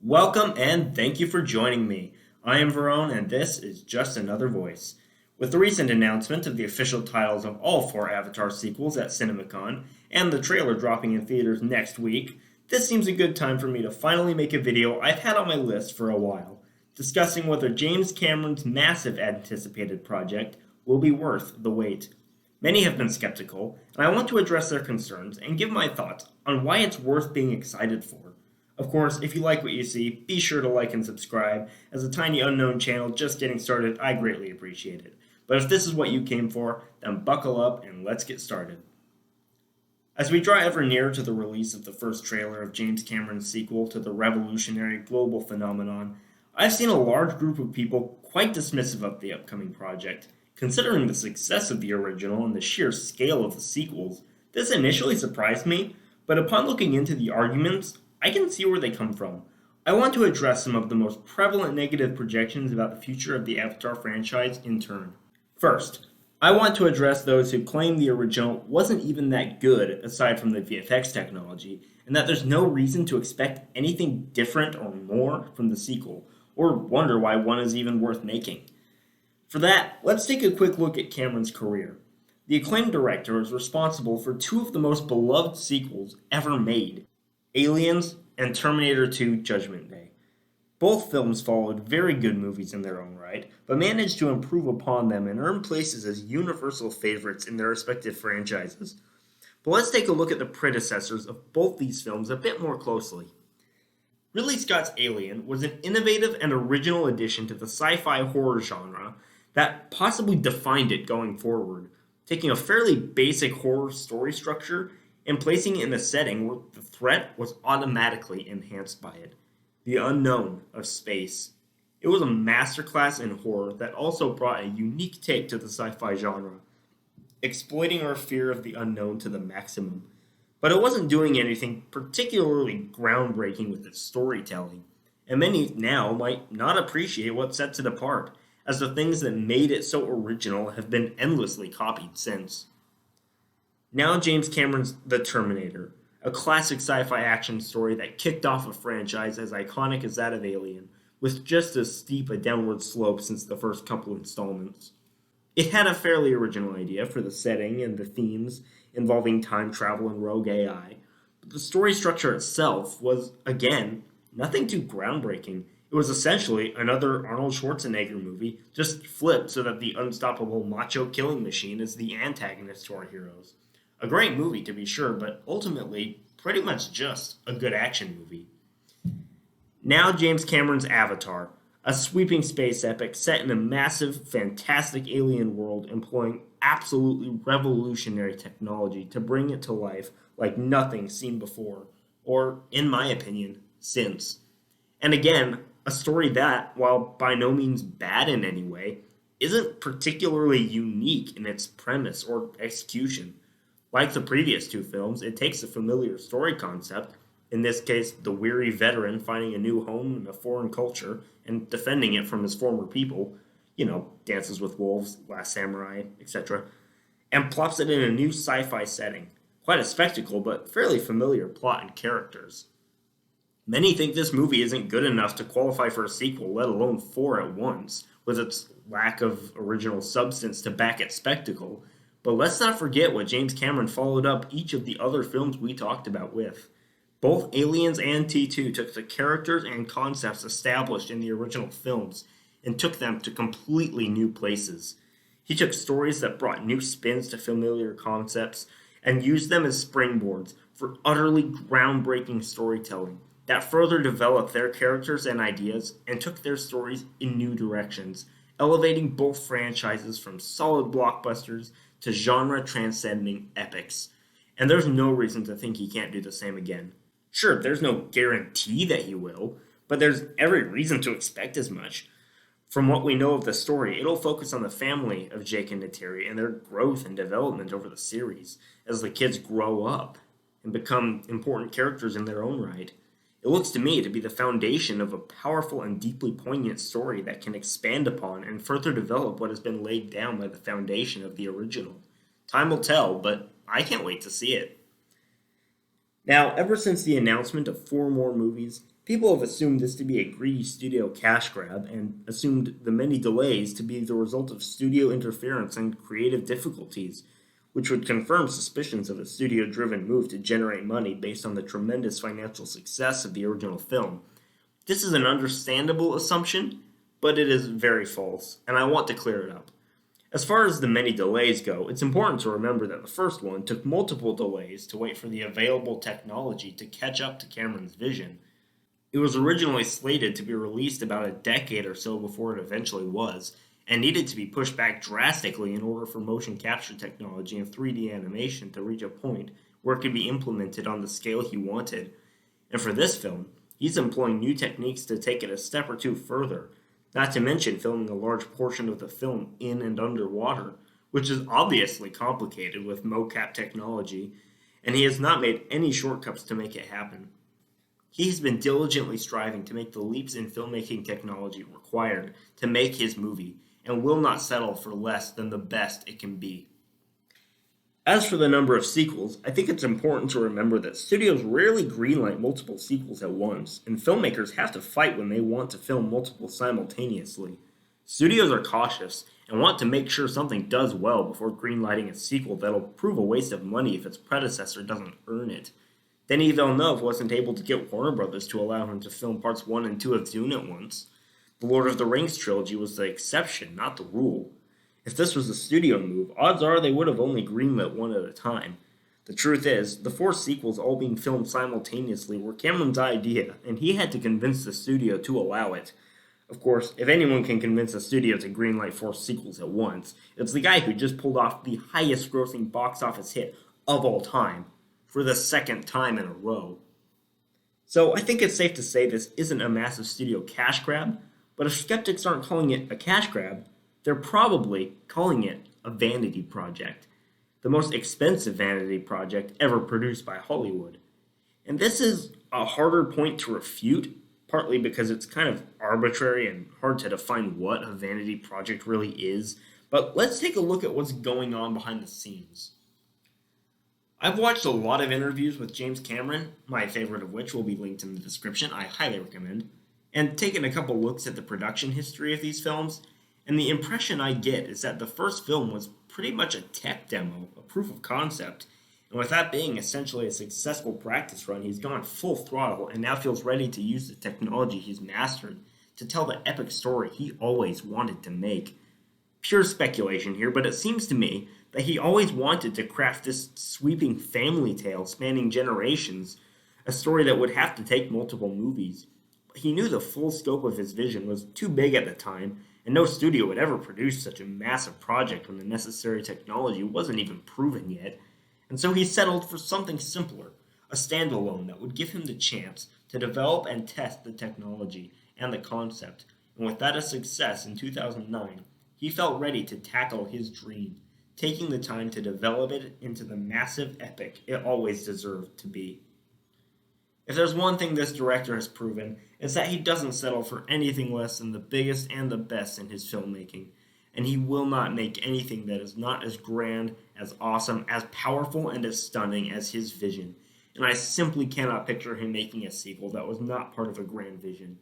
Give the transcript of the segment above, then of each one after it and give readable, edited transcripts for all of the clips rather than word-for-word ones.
Welcome and thank you for joining me. I am Verone and this is Just Another Voice. With the recent announcement of the official titles of all four Avatar sequels at CinemaCon and the trailer dropping in theaters next week, this seems a good time for me to finally make a video I've had on my list for a while, discussing whether James Cameron's massive anticipated project will be worth the wait. Many have been skeptical, and I want to address their concerns and give my thoughts on why it's worth being excited for. Of course, if you like what you see, be sure to like and subscribe. As a tiny unknown channel just getting started, I greatly appreciate it. But if this is what you came for, then buckle up and let's get started. As we draw ever nearer to the release of the first trailer of James Cameron's sequel to the revolutionary global phenomenon, I've seen a large group of people quite dismissive of the upcoming project. Considering the success of the original and the sheer scale of the sequels, this initially surprised me, but upon looking into the arguments, I can see where they come from. I want to address some of the most prevalent negative projections about the future of the Avatar franchise in turn. First, I want to address those who claim the original wasn't even that good aside from the VFX technology, and that there's no reason to expect anything different or more from the sequel, or wonder why one is even worth making. For that, let's take a quick look at Cameron's career. The acclaimed director is responsible for two of the most beloved sequels ever made, Aliens and Terminator 2 Judgment Day. Both films followed very good movies in their own right, but managed to improve upon them and earn places as universal favorites in their respective franchises. But let's take a look at the predecessors of both these films a bit more closely. Ridley Scott's Alien was an innovative and original addition to the sci-fi horror genre that possibly defined it going forward, taking a fairly basic horror story structure and placing it in a setting where the threat was automatically enhanced by it. The unknown of space. It was a masterclass in horror that also brought a unique take to the sci-fi genre, exploiting our fear of the unknown to the maximum. But it wasn't doing anything particularly groundbreaking with its storytelling, and many now might not appreciate what sets it apart, as the things that made it so original have been endlessly copied since. Now James Cameron's The Terminator, a classic sci-fi action story that kicked off a franchise as iconic as that of Alien, with just as steep a downward slope since the first couple installments. It had a fairly original idea for the setting and the themes involving time travel and rogue AI, but the story structure itself was, again, nothing too groundbreaking. It was essentially another Arnold Schwarzenegger movie, just flipped so that the unstoppable macho killing machine is the antagonist to our heroes. A great movie, to be sure, but ultimately pretty much just a good action movie. Now James Cameron's Avatar, a sweeping space epic set in a massive, fantastic alien world employing absolutely revolutionary technology to bring it to life like nothing seen before, or, in my opinion, since. And again, a story that, while by no means bad in any way, isn't particularly unique in its premise or execution. Like the previous two films, it takes a familiar story concept, in this case, the weary veteran finding a new home in a foreign culture and defending it from his former people, Dances with Wolves, Last Samurai, etc., and plops it in a new sci-fi setting. Quite a spectacle, but fairly familiar plot and characters. Many think this movie isn't good enough to qualify for a sequel, let alone four at once, with its lack of original substance to back its spectacle. But let's not forget what James Cameron followed up each of the other films we talked about with. Both Aliens and T2 took the characters and concepts established in the original films and took them to completely new places. He took stories that brought new spins to familiar concepts and used them as springboards for utterly groundbreaking storytelling that further developed their characters and ideas and took their stories in new directions, elevating both franchises from solid blockbusters to genre-transcending epics. And there's no reason to think he can't do the same again. Sure, there's no guarantee that he will, but there's every reason to expect as much. From what we know of the story, it'll focus on the family of Jake and Neytiri and their growth and development over the series as the kids grow up and become important characters in their own right. It looks to me to be the foundation of a powerful and deeply poignant story that can expand upon and further develop what has been laid down by the foundation of the original. Time will tell, but I can't wait to see it. Now, ever since the announcement of four more movies, People have assumed this to be a greedy studio cash grab and assumed the many delays to be the result of studio interference and creative difficulties, which would confirm suspicions of a studio driven move to generate money based on the tremendous financial success of the original film. This is an understandable assumption, but it is very false, and I want to clear it up. As far as the many delays go, it's important to remember that the first one took multiple delays to wait for the available technology to catch up to Cameron's vision. It was originally slated to be released about a decade or so before it eventually was, and needed to be pushed back drastically in order for motion capture technology and 3D animation to reach a point where it could be implemented on the scale he wanted. And for this film, he's employing new techniques to take it a step or two further, not to mention filming a large portion of the film in and underwater, which is obviously complicated with mocap technology, and he has not made any shortcuts to make it happen. He's been diligently striving to make the leaps in filmmaking technology required to make his movie, and will not settle for less than the best it can be. As for the number of sequels, I think it's important to remember that studios rarely greenlight multiple sequels at once, and filmmakers have to fight when they want to film multiple simultaneously. Studios are cautious and want to make sure something does well before greenlighting a sequel that'll prove a waste of money if its predecessor doesn't earn it. Denis Villeneuve wasn't able to get Warner Brothers to allow him to film parts 1 and 2 of Dune at once. The Lord of the Rings trilogy was the exception, not the rule. If this was a studio move, odds are they would have only greenlit one at a time. The truth is, the four sequels all being filmed simultaneously were Cameron's idea, and he had to convince the studio to allow it. Of course, if anyone can convince a studio to greenlight four sequels at once, it's the guy who just pulled off the highest grossing box office hit of all time, for the second time in a row. So I think it's safe to say this isn't a massive studio cash grab, but if skeptics aren't calling it a cash grab, they're probably calling it a vanity project, the most expensive vanity project ever produced by Hollywood. And this is a harder point to refute, partly because it's kind of arbitrary and hard to define what a vanity project really is. But let's take a look at what's going on behind the scenes. I've watched a lot of interviews with James Cameron, my favorite of which will be linked in the description, I highly recommend, and taken a couple looks at the production history of these films, and the impression I get is that the first film was pretty much a tech demo, a proof of concept, and with that being essentially a successful practice run, he's gone full throttle and now feels ready to use the technology he's mastered to tell the epic story he always wanted to make. Pure speculation here, but it seems to me that he always wanted to craft this sweeping family tale spanning generations, a story that would have to take multiple movies. But he knew the full scope of his vision was too big at the time, and no studio would ever produce such a massive project when the necessary technology wasn't even proven yet. And so he settled for something simpler, a standalone that would give him the chance to develop and test the technology and the concept. And with that a success in 2009, he felt ready to tackle his dream, taking the time to develop it into the massive epic it always deserved to be. If there's one thing this director has proven, it's that he doesn't settle for anything less than the biggest and the best in his filmmaking, and he will not make anything that is not as grand, as awesome, as powerful, and as stunning as his vision. And I simply cannot picture him making a sequel that was not part of a grand vision.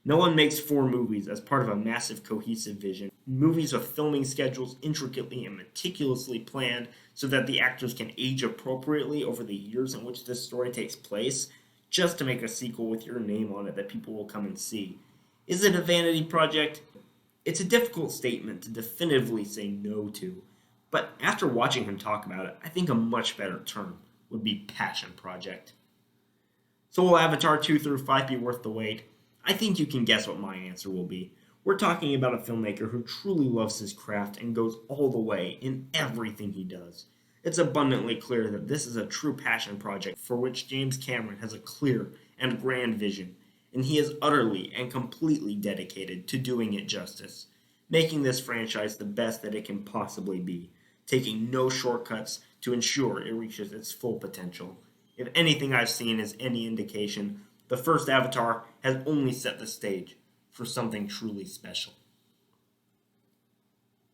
No one makes four movies as part of a massive cohesive vision. Movies with filming schedules intricately and meticulously planned so that the actors can age appropriately over the years in which this story takes place, just to make a sequel with your name on it that people will come and see. Is it a vanity project? It's a difficult statement to definitively say no to, but after watching him talk about it, I think a much better term would be passion project. So will Avatar 2 through 5 be worth the wait? I think you can guess what my answer will be. We're talking about a filmmaker who truly loves his craft and goes all the way in everything he does. It's abundantly clear that this is a true passion project for which James Cameron has a clear and grand vision, and he is utterly and completely dedicated to doing it justice, making this franchise the best that it can possibly be, taking no shortcuts to ensure it reaches its full potential. If anything I've seen is any indication, the first Avatar has only set the stage for something truly special.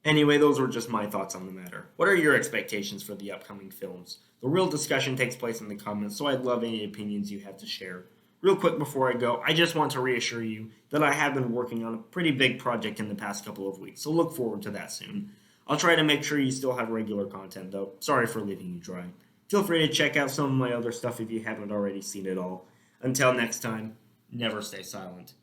Anyway, those were just my thoughts on the matter. What are your expectations for the upcoming films? The real discussion takes place in the comments, so I'd love any opinions you have to share. real quick before I go, I just want to reassure you that I have been working on a pretty big project in the past couple of weeks, so look forward to that soon. I'll try to make sure you still have regular content, though. Sorry for leaving you dry. Feel free to check out some of my other stuff if you haven't already seen it all. Until next time, never stay silent.